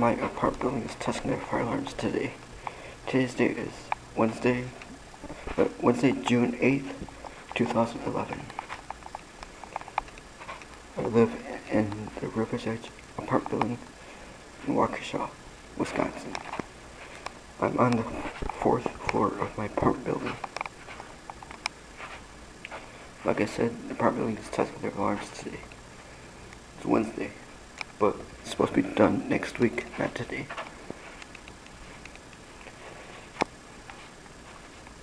My apartment building is testing their fire alarms today. Today's date is Wednesday, June 8th, 2011. I live in the River's Edge apartment building in Waukesha, Wisconsin. I'm on the 4th floor of my apartment building. Like I said, the apartment building is testing their alarms today. It's Wednesday, but it's supposed to be done next week, not today.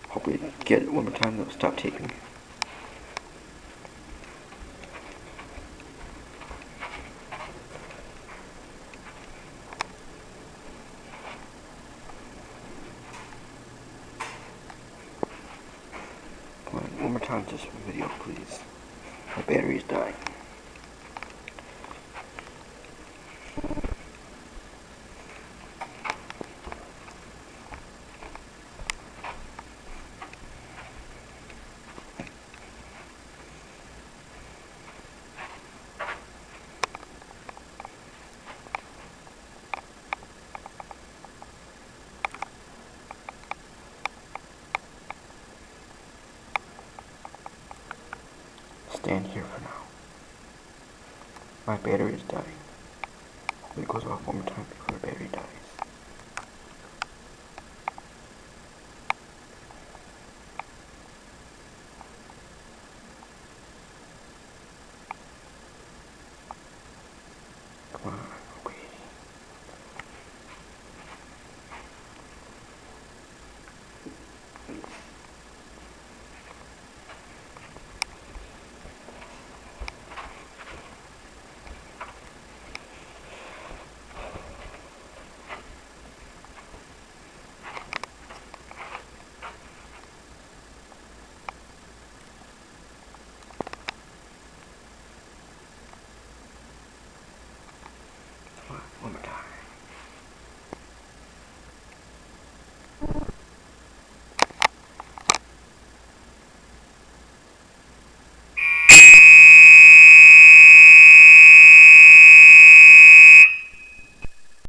Hopefully get it one more time, they'll stop taping. One more time just for video, please. My battery is dying. Stand here for now. My battery is dying. It goes off one more time before the battery dies.